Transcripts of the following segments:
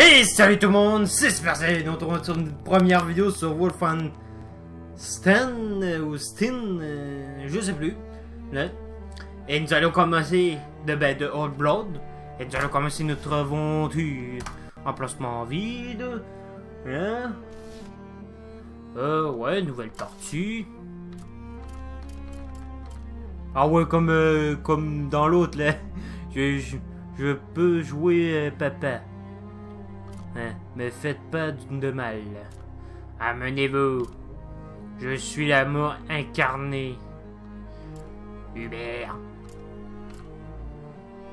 Hey, salut tout le monde, c'est Supercell. Nous retrouvons sur une première vidéo sur Wolfenstein ou Stein, je sais plus. Là. Et nous allons commencer de Old Blood. Et nous allons commencer notre aventure. Emplacement vide. Hein? Ouais, nouvelle partie. Ah ouais, comme dans l'autre là. Je peux jouer papa. Hein, me faites pas de mal. Amenez-vous. Je suis l'amour incarné. Hubert.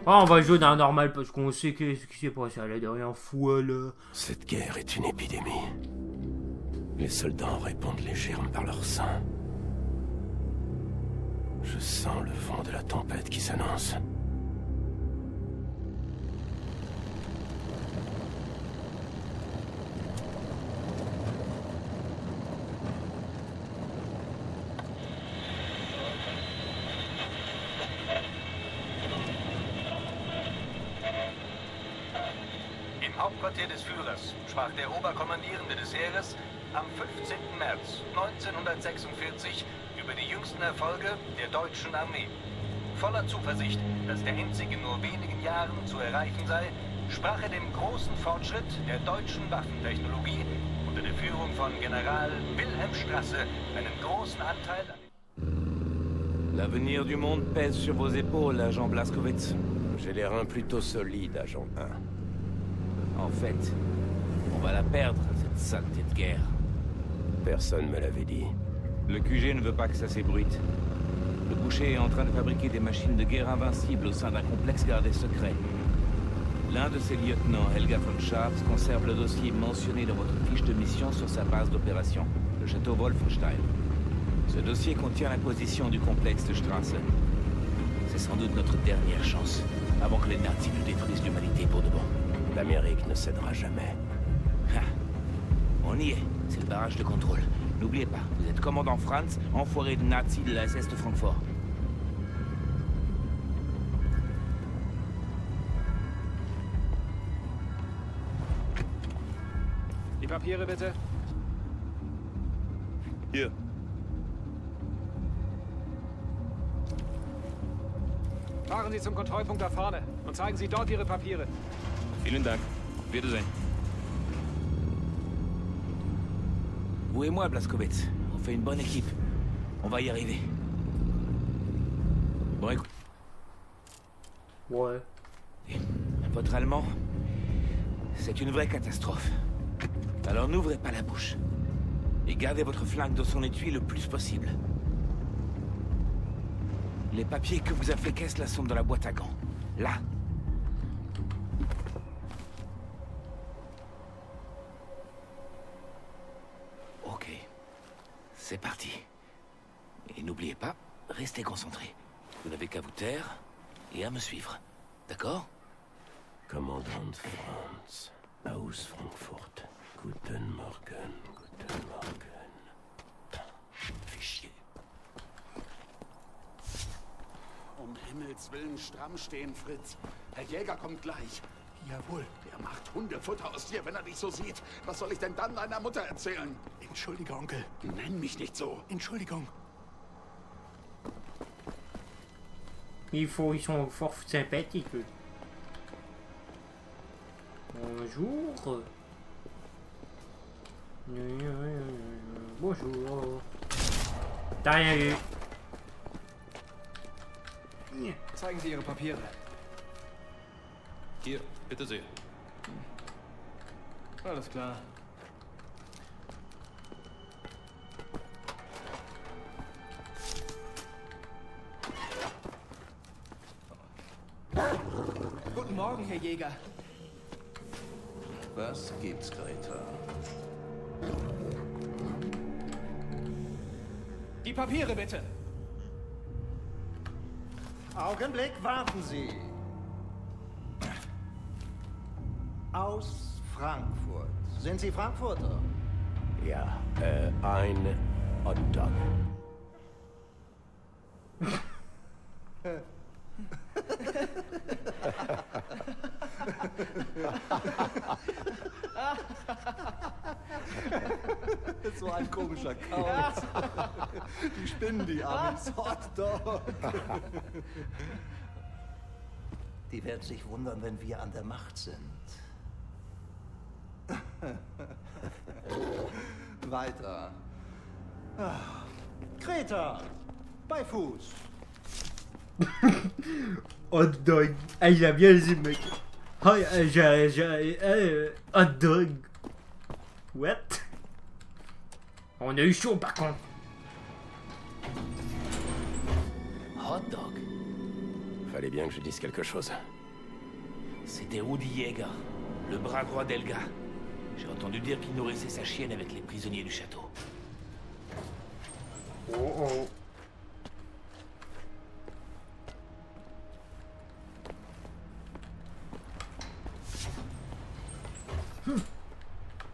Oh, on va jouer dans le normal parce qu'on sait ce qui s'est passé la dernière fois là. Cette guerre est une épidémie. Les soldats en répandent les germes par leur sang. Je sens le vent de la tempête qui s'annonce. Im Hauptquartier des Führers sprach der Oberkommandierende des Heeres am 15. März 1946 über die jüngsten Erfolge der deutschen Armee. Voller Zuversicht, dass der Endzug in nur wenigen Jahren zu erreichen sei, sprach er dem großen Fortschritt der deutschen Waffentechnologie unter der Führung von General Wilhelm Strasse einen großen Anteil an. L'avenir du monde pèse sur vos épaules, agent Blazkowicz. J'ai les reins plutôt solides, agent 1. En fait, on va la perdre, cette saleté de guerre. Personne me l'avait dit. Le QG ne veut pas que ça s'ébruite. Le boucher est en train de fabriquer des machines de guerre invincibles au sein d'un complexe gardé secret. L'un de ses lieutenants, Helga von Scharps, conserve le dossier mentionné dans votre fiche de mission sur sa base d'opération, le château Wolfenstein. Ce dossier contient la position du complexe de Strasse. C'est sans doute notre dernière chance, avant que les nazis ne détruisent l'humanité pour de bon. L'Amérique ne cédera jamais. Ha. On y est, c'est le barrage de contrôle. N'oubliez pas, vous êtes commandant Franz, enfoiré de nazi de la SS de Francfort. Die Papiere bitte. Hier. Fahren Sie zum Kontrollpunkt da vorne und zeigen Sie dort Ihre Papiere. Vielen Dank. Wiedersehen. Vous et moi, Blazkowicz, on fait une bonne équipe. On va y arriver. Bon, écoute. Ouais. Votre allemand, c'est une vraie catastrophe. Alors n'ouvrez pas la bouche. Et gardez votre flingue dans son étui le plus possible. Les papiers que vous a fait Kessler sont dans la boîte à gants. Là. Ok. C'est parti. Et n'oubliez pas, restez concentrés. Vous n'avez qu'à vous taire et à me suivre. D'accord? Commandant Franz, aus Frankfurt. Guten Morgen, guten Morgen. Fais chier. Um Himmels Willen stramm stehen, Fritz. Herr Jäger kommt gleich. Jawohl, der macht Hundefutter aus dir, wenn er dich so sieht. Was soll ich denn dann deiner Mutter erzählen? Entschuldige, Onkel. Nenn mich nicht so. Entschuldigung. Ils sont fort sympathiques. Eux. Bonjour. Bonjour. T'as rien vu. Zeigen Sie Ihre Papiere. Hier, bitte sehr. Alles klar. Guten Morgen, Herr Jäger. Was gibt's, Greta? Die Papiere bitte. Augenblick, warten Sie. Aus Frankfurt. Sind Sie Frankfurter? Ja, ein Hotdog. ein komischer Kauz. Die spinnen, die Amis. Hotdog. Die werden sich wundern, wenn wir an der Macht sind. Weiter. Kreta. Bei Fuß. Hot dog. Hey, j'aime bien les mecs. Hot dog. What? On a eu chaud par contre. Hot dog. Fallait bien que je dise quelque chose. C'était Rudy Yeager, le bras droit d'Helga. J'ai entendu dire qu'il nourrissait sa chienne avec les prisonniers du château. Oh oh.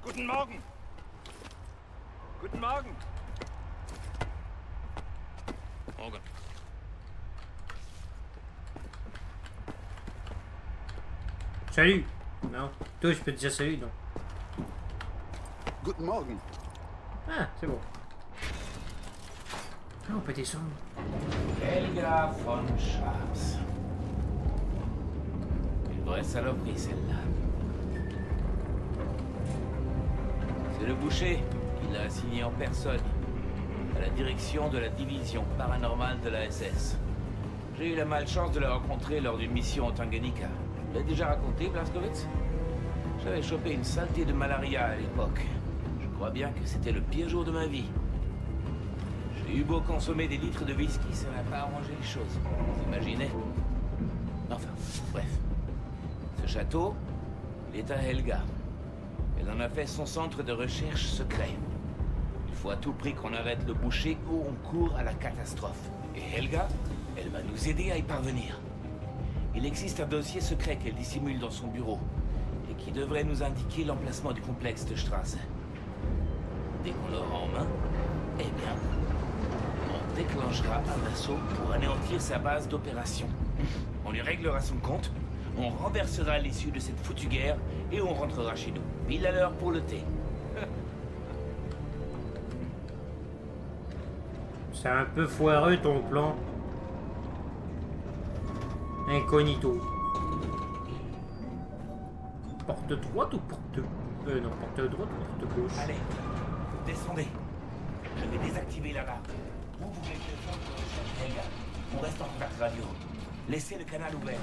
Guten Morgen. Guten Morgen. Morgen. Salut. Non. Toi, je peux te dire salut, non. Guten Morgen. Ah, c'est bon. Ah, on peut descendre. Helga von Schaps. Une vraie saloperie, celle-là. C'est le boucher qui l'a assigné en personne à la direction de la division paranormale de la SS. J'ai eu la malchance de la rencontrer lors d'une mission en Tanganyika. Je l'ai déjà raconté, Blazkowicz? J'avais chopé une saleté de malaria à l'époque. Je crois bien que c'était le pire jour de ma vie. J'ai eu beau consommer des litres de whisky, ça n'a pas arrangé les choses. Vous imaginez? Enfin, bref. Ce château, il est à Helga. Elle en a fait son centre de recherche secret. Il faut à tout prix qu'on arrête le boucher ou on court à la catastrophe. Et Helga, elle va nous aider à y parvenir. Il existe un dossier secret qu'elle dissimule dans son bureau et qui devrait nous indiquer l'emplacement du complexe de Strasse. Dès qu'on l'aura en main, eh bien, on déclenchera un assaut pour anéantir sa base d'opération. On lui réglera son compte, on renversera l'issue de cette foutue guerre et on rentrera chez nous. Pile à l'heure pour le thé. C'est un peu foireux ton plan. Incognito. Porte droite ou porte... non, porte droite ou porte gauche? Allez, descendez. Je vais désactiver la barre. Vous pouvez téléphone pour rechercher Helga. On reste en contact radio. Laissez le canal ouvert.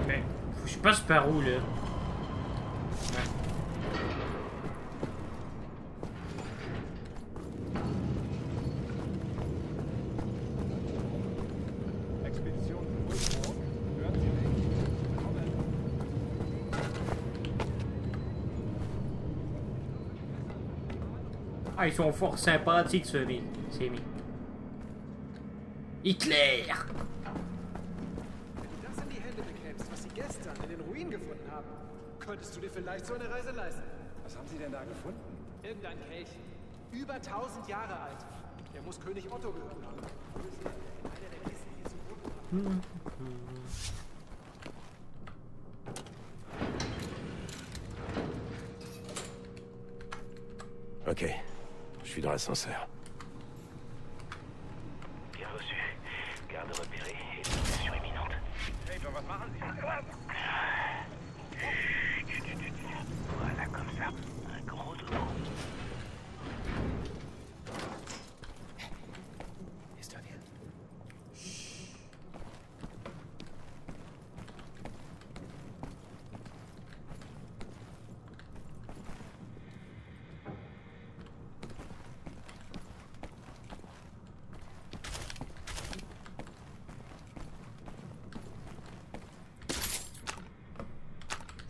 Mais, faut que je passe par où, là? Ouais. Ah, ils sont fort sympathiques, ces amis. Hitler! Wenn du das in die Hände bekämst, was sie gestern in den Ruinen gefunden haben, könntest du dir vielleicht so eine Reise leisten. Was haben sie denn da gefunden? Irgendein Kelch. Über 1000 Jahre alt. Der muss König Otto gehört haben. Einer der Kissen hier zu Boden. Ok, je suis dans l'ascenseur. Bien reçu. Garde repérée et destruction imminente. Hey, was machen Sie? Voilà, comme ça. Un gros dodo. Está bien.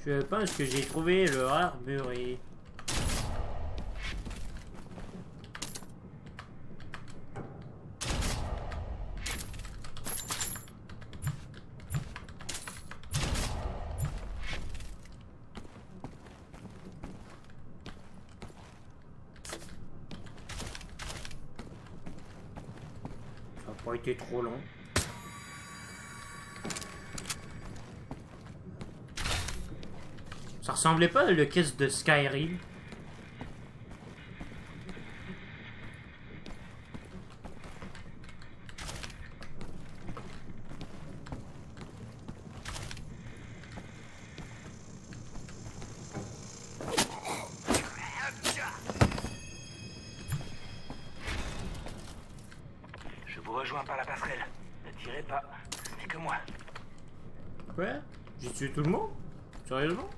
Je pense que j'ai trouvé le armurier. Ça n'a pas été trop long. Ça ressemblait pas le kiss de Skyrim. Je vous rejoins par la passerelle. Ne tirez pas, ce n'est que moi. Quoi? J'ai tué tout le monde? Sérieusement?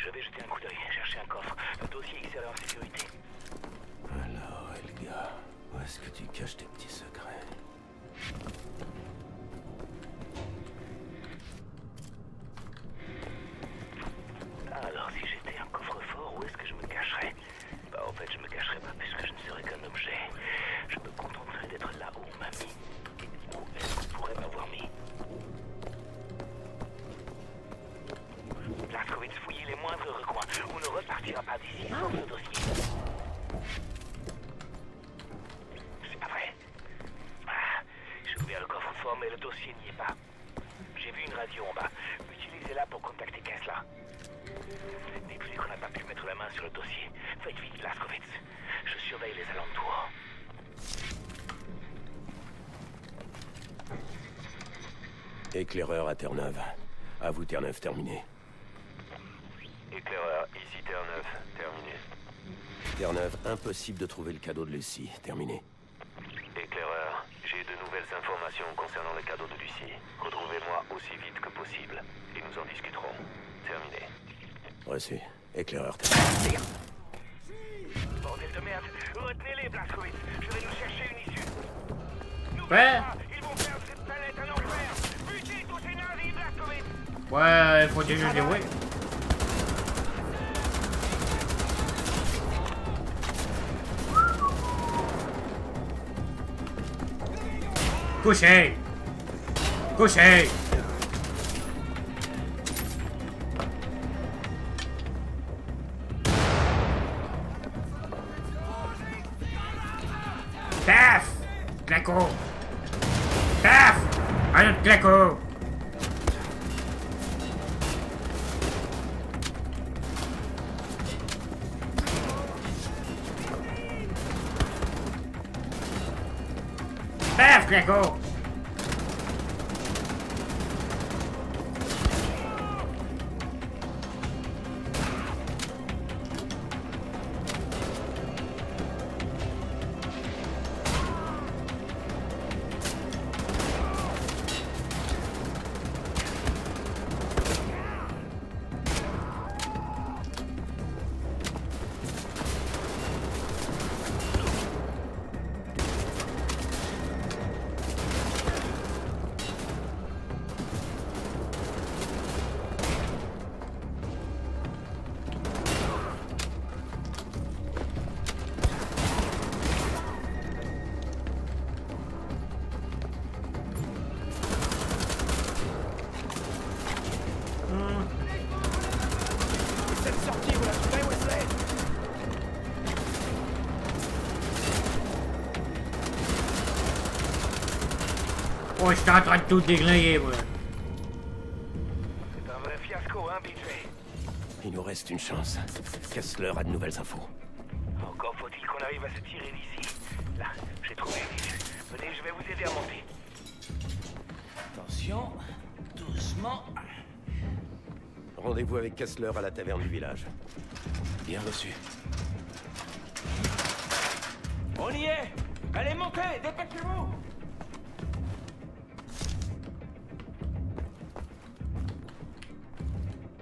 Je vais jeter un coup d'œil, chercher un coffre. Le dossier y serait en sécurité. Alors, Helga, où est-ce que tu caches tes petits secrets? Alors, si j'étais un coffre-fort, où est-ce que je me cacherais? Bah, en fait, je me cacherais pas puisque je ne serais qu'un objet. Je me contenterais d'être là où on m'a mis. Et où est-ce qu'on pourrait m'avoir mis? Blazkowicz, fouillez les moindres recoins. On ne repartira pas d'ici sans ce dossier. C'est pas vrai. Ah, j'ai ouvert le coffre-fort, mais le dossier n'y est pas. J'ai vu une radio en bas. Utilisez-la pour contacter Kessler. Et puis qu'on n'a pas pu mettre la main sur le dossier. Faites vite, Blazkowicz. Je surveille les alentours. Éclaireur à Terre-Neuve. À vous, Terre-Neuve, terminé. Éclaireur, ici Terre-Neuve, terminé. Terre-Neuve, impossible de trouver le cadeau de Lucie. Terminé. Éclaireur, j'ai de nouvelles informations concernant le cadeau de Lucie. Retrouvez-moi aussi vite que possible et nous en discuterons. Terminé. Reçu. Éclaireur, terminé. Bordel de merde. Retenez-les, Blazkowicz. Je vais nous chercher une issue. Ouais. Ils vont faire de cette planète un enfer. Butez tous ces nazis, Blazkowicz. Ouais, il faut déjà les ouais. Couché! Couché! Paf! Claco! Paf! Un autre claco! Paf, claco! Cette sortie, vous la trouvez, Wesley? Oh, j'étais en train de tout déglinguer, moi. C'est un vrai fiasco, hein, BJ? Il nous reste une chance. Kessler a de nouvelles infos. Encore faut-il qu'on arrive à se tirer d'ici. Là, j'ai trouvé une issue. Venez, je vais vous aider à monter. Attention, doucement. Rendez-vous avec Kessler à la taverne du village. Bien reçu. On y est! Allez, montez! Dépêchez-vous!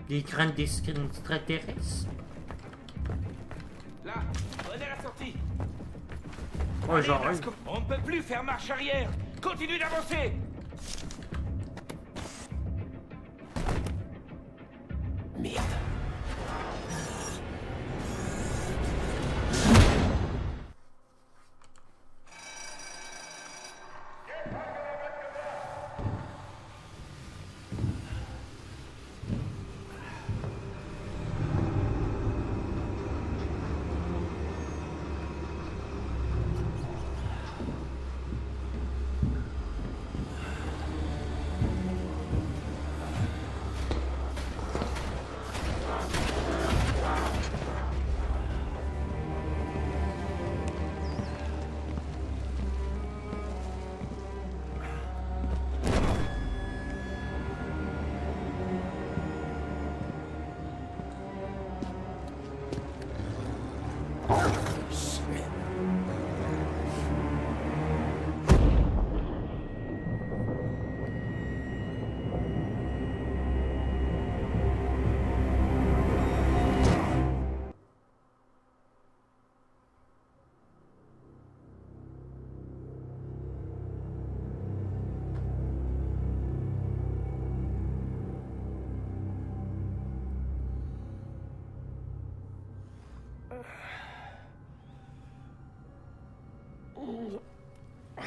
Des crânes d'extraterrestres. Là, prenez la sortie. Ouais, genre. Allez, Blazkowicz, on ne peut plus faire marche arrière. Continue d'avancer. Merde.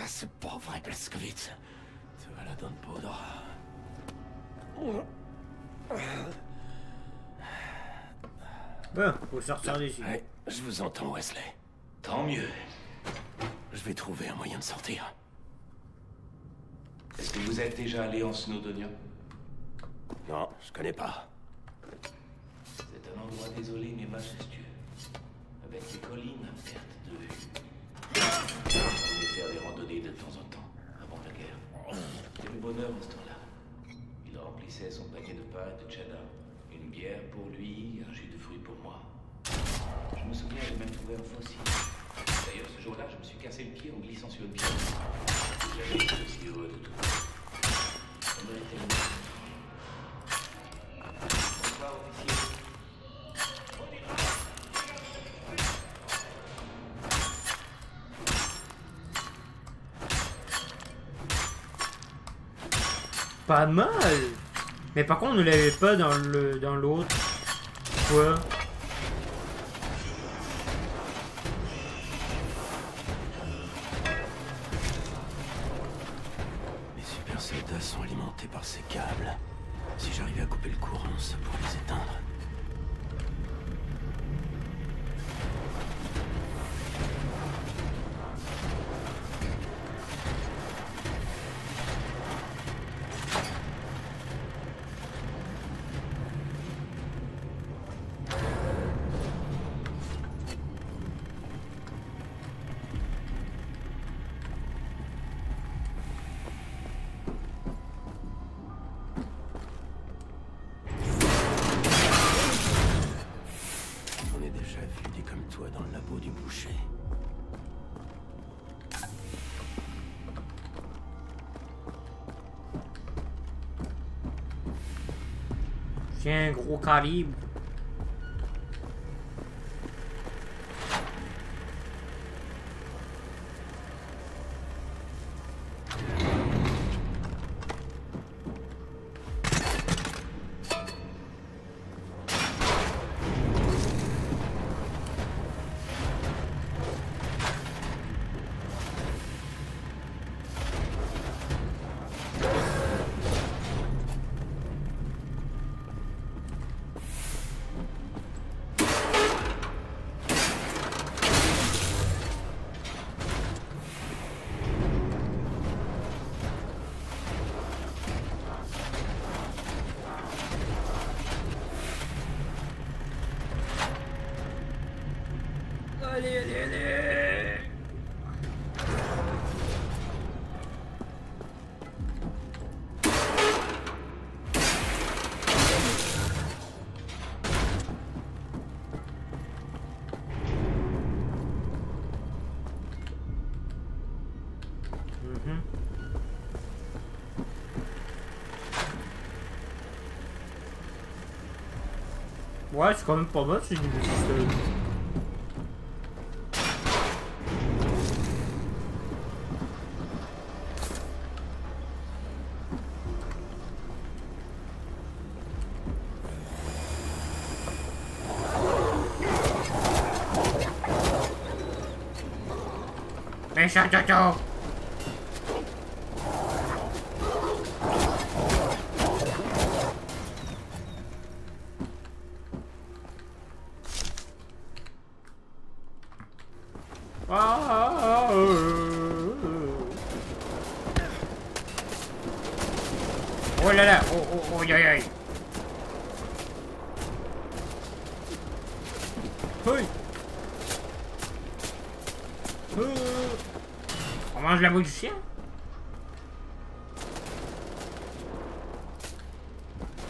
C'est pas vrai, Blazkowicz. Tu as la dent de poudre. Bon, faut sortir d'ici. Ouais, je vous entends, Wesley. Tant mieux. Je vais trouver un moyen de sortir. Est-ce que vous êtes déjà allé en Snowdonia? Non, je connais pas. C'est un endroit désolé mais majestueux. Avec des collines à perte de vue. On allait faire des randonnées de temps en temps, avant la guerre. C'était le bonheur en ce temps-là. Il remplissait son paquet de pain et de cheddar. Une bière pour lui, un jus de fruits pour moi. Je me souviens, j'ai même trouvé un fossile. D'ailleurs, ce jour-là, je me suis cassé le pied en glissant sur une pierre. Jamais été aussi heureux de tout. On méritait le mieux. Bonsoir, officier. Pas mal. Mais par contre, on ne l'avait pas dans l'autre. Quoi? Les super soldats sont alimentés par ces câbles. Si j'arrivais à couper le courant, ça pourrait les éteindre. C'est un gros calibre. Allez, allez, allez. Ouais, c'est quand même pas mal, c'est du système. Méchant Toto! Oh là là! Oh oh oh aïe aïe! Hey! On mange la bouche du chien?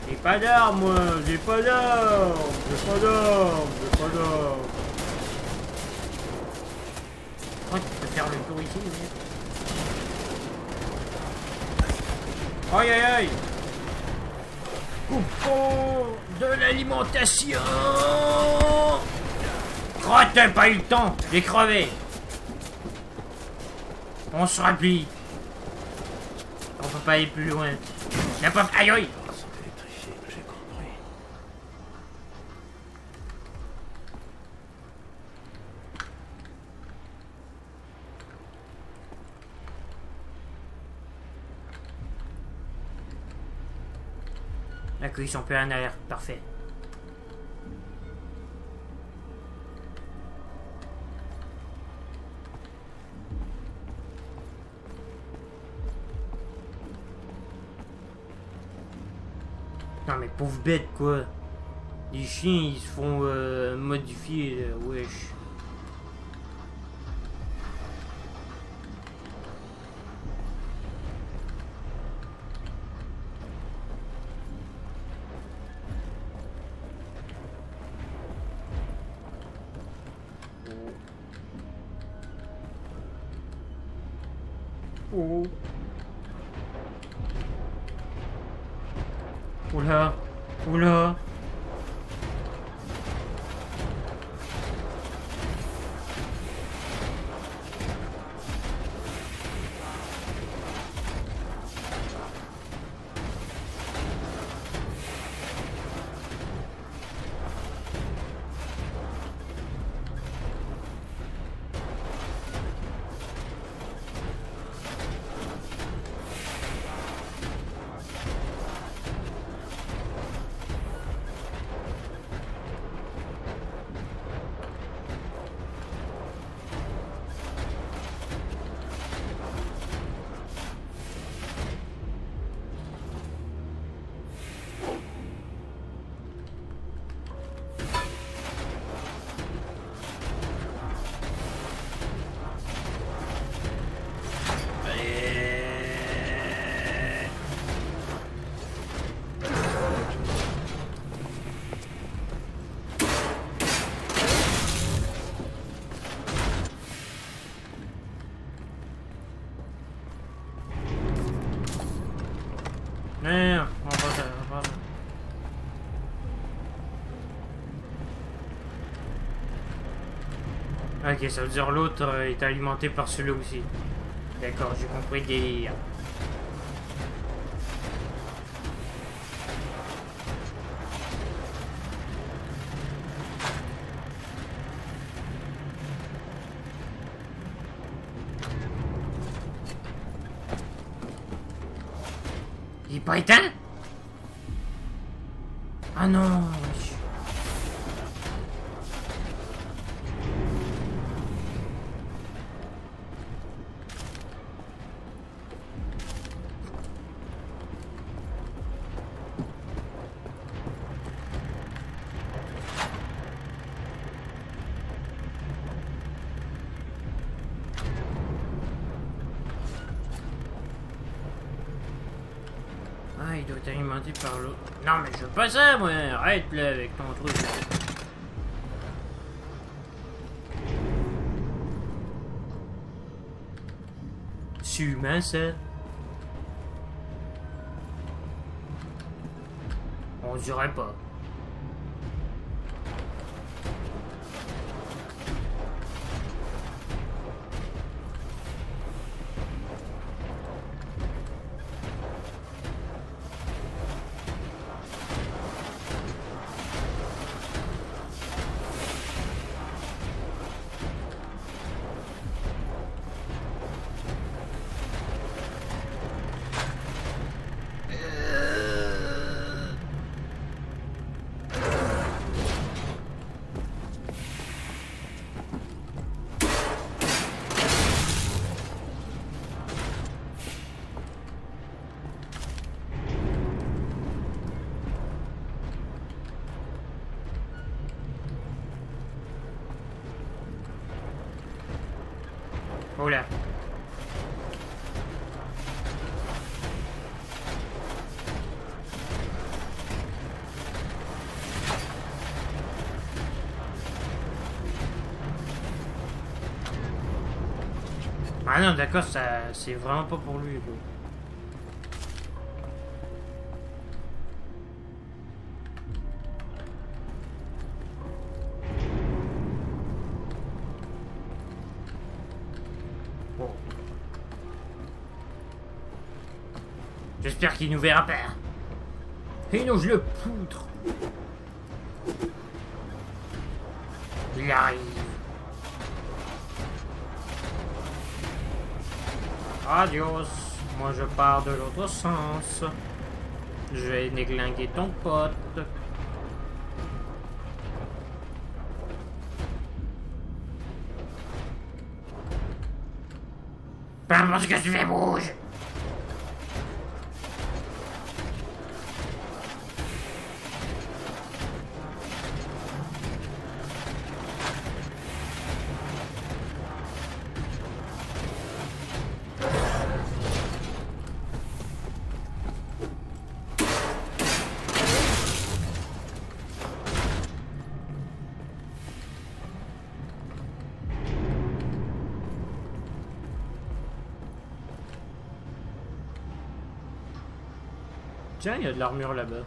J'ai pas d'armes, moi! J'ai pas d'armes! J'ai pas d'armes! J'ai pas d'armes! faire le tour ici. Mais... Aïe aïe aïe. Coupons de l'alimentation. Oh, t'as pas eu le temps. J'ai crevé. On se raplie. On peut pas aller plus loin. Y'a pas... Aïe aïe. La cuisson peut en arrière, parfait. Non mais pauvre bête quoi. Les chiens ils se font modifier, wesh. Oh. Oula. Oula. Merde, on va pas. Ok, ça veut dire l'autre est alimenté par celui-là aussi. D'accord, j'ai compris le délire. Il est pas éteint? Ah non, wesh. Ah, il doit être alimenté par l'autre. Non, mais je veux pas ça, moi. Arrête, là, avec ton truc. C'est humain, ça? On dirait pas. Oh là. Ah non, d'accord, ça c'est vraiment pas pour lui, quoi. Bon. J'espère qu'il nous verra pas. Sinon je le poutre. Il arrive. Adios. Moi je pars de l'autre sens. Je vais déglinguer ton pote. Peu importe ce que tu fais, bouge. Tiens, il y a de l'armure là-bas.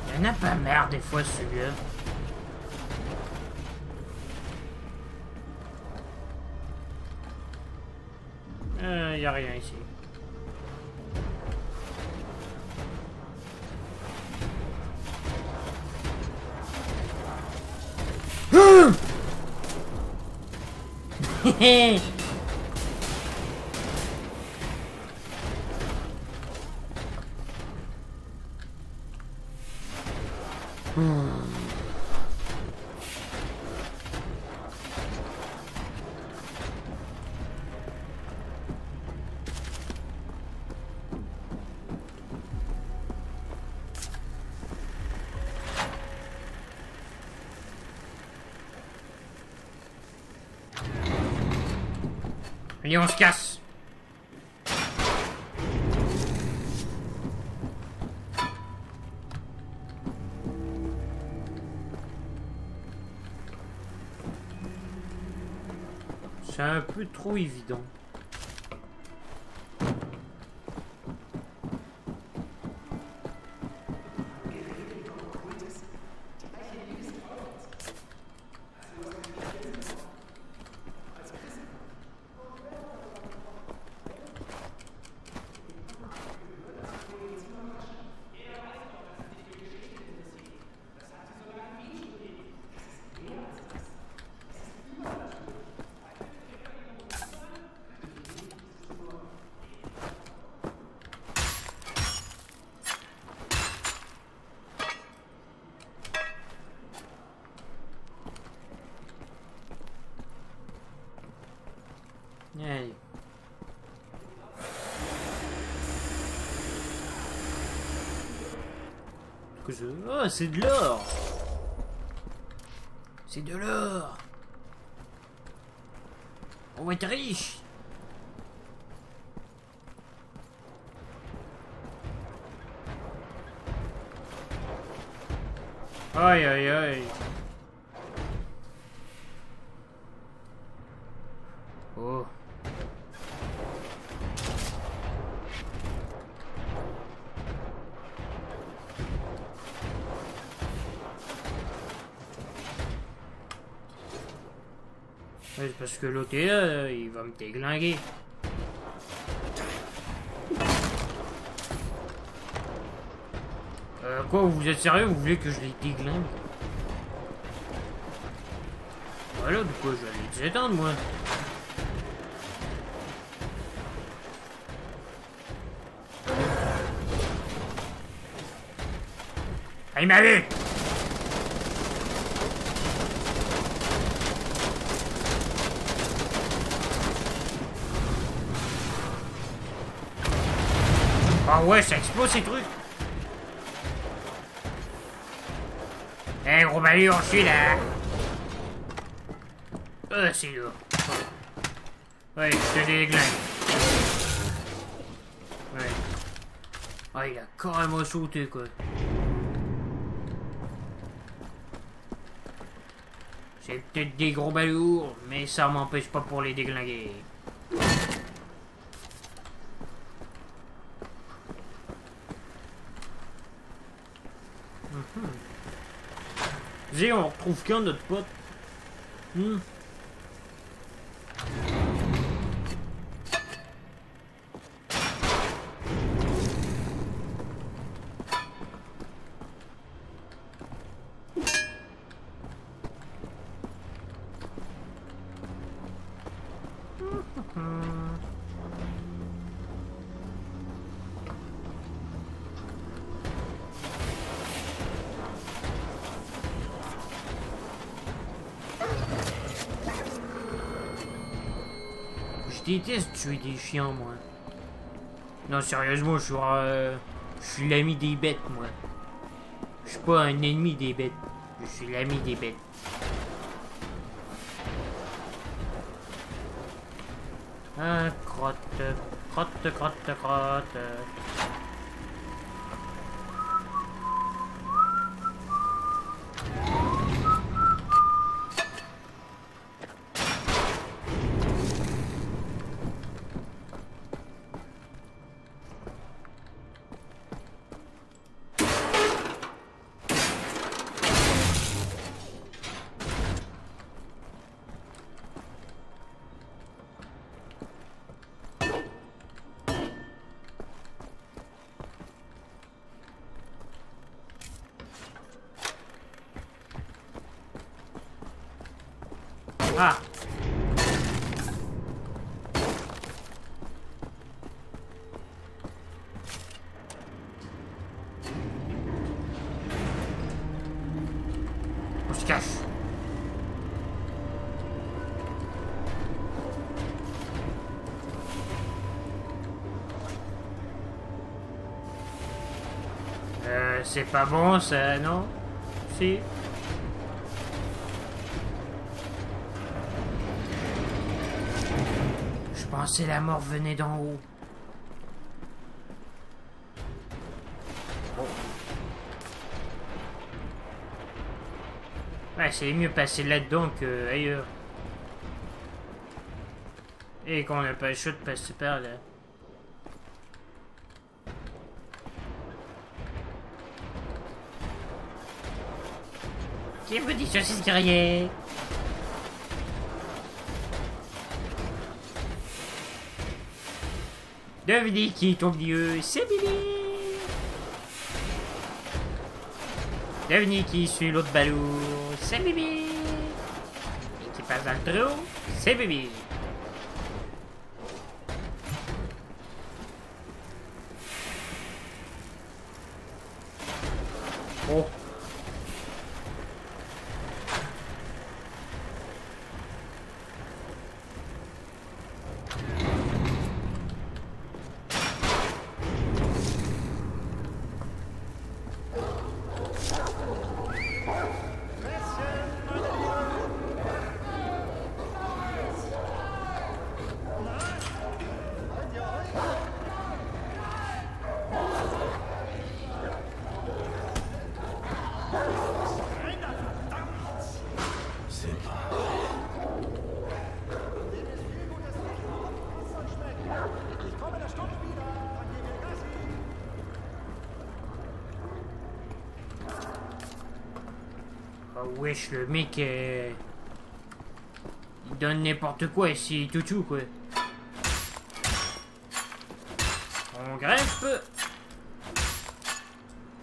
Il y en a pas marre des fois celui-là. Il y a rien ici. Hehe. Allez, on se casse. C'est un peu trop évident. Allez. Oh, c'est de l'or. C'est de l'or. On va être riche. Aïe aïe aïe. Oh. C'est parce que l'autre est là, il va me déglinguer. Quoi, vous êtes sérieux? Vous voulez que je les déglingue? Voilà, du coup, je vais aller les éteindre, moi. Ah, il m'a vu! Ah ouais, ça explose ces trucs. Eh gros balu, on suit là. C'est lourd. Ouais, je te déglingue. Ouais. Ah, il a carrément sauté quoi. C'est peut-être des gros balourds, mais ça m'empêche pas pour les déglinguer. Dis, on retrouve quand notre pote? Je déteste tuer des chiens, moi. Non, sérieusement, je suis l'ami des bêtes, moi. Je suis pas un ennemi des bêtes. Je suis l'ami des bêtes. Ah, crotte. Crotte, crotte, crotte. Ah! On se cache. C'est pas bon ça, non? Si? Je pensais la mort venait d'en haut. Ouais, c'est mieux passer là-dedans que ailleurs. Et quand on n'a pas le choix de passer par là. Qui vous dit saucisse grillée? Devinez qui est ton milieu, c'est Bibi. Devinez qui suit l'autre balourd, c'est Bibi. Et qui passe dans le trou, c'est Bibi. Oh. Oh wesh, le mec il donne n'importe quoi ici, toutou quoi. On grimpe.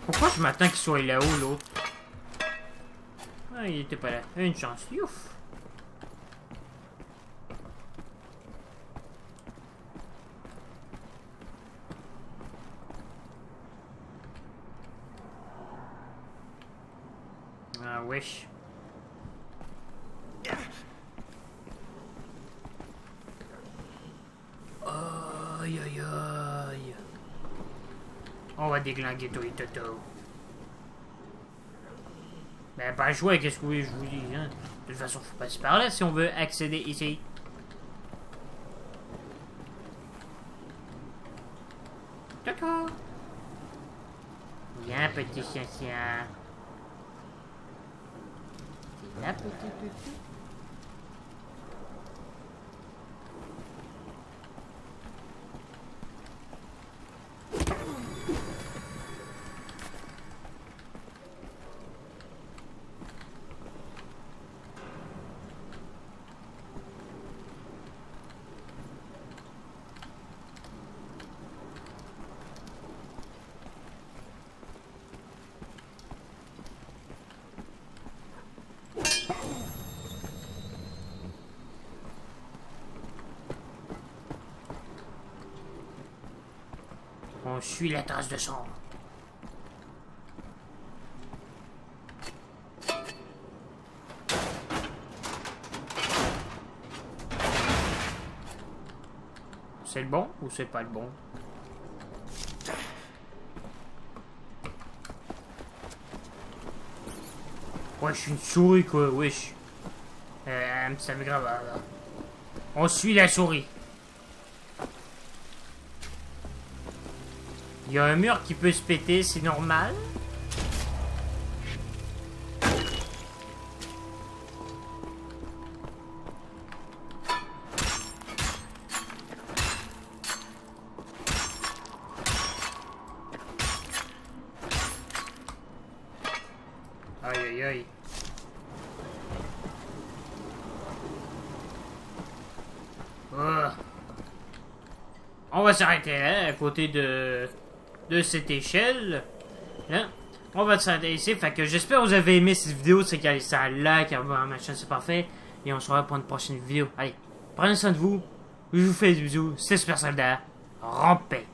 Pourquoi je m'attends qu'il soit là-haut l'autre? Ah, il était pas là. Une chance, youf. Ah wesh. Aïe aïe aïe. On va déglinguer tout et toto. Ben pas jouer, qu'est-ce que je vous dis hein? De toute façon faut passer par là si on veut accéder ici. Toto. Viens petit chien. La petite. On suit la trace de sang. C'est le bon ou c'est pas le bon? Ouais, je suis une souris quoi, wesh. Ça me grave. On suit la souris. Il y a un mur qui peut se péter, c'est normal. Aïe aïe aïe. Oh. On va s'arrêter là, à côté de cette échelle. Là. On va s'arrêter ici. Fait que j'espère que vous avez aimé cette vidéo. C'est qu'il y a ça like, machin, c'est parfait. Et on se revoit pour une prochaine vidéo. Allez, prenez soin de vous. Je vous fais des bisous. C'était Super Soldat. Rampez.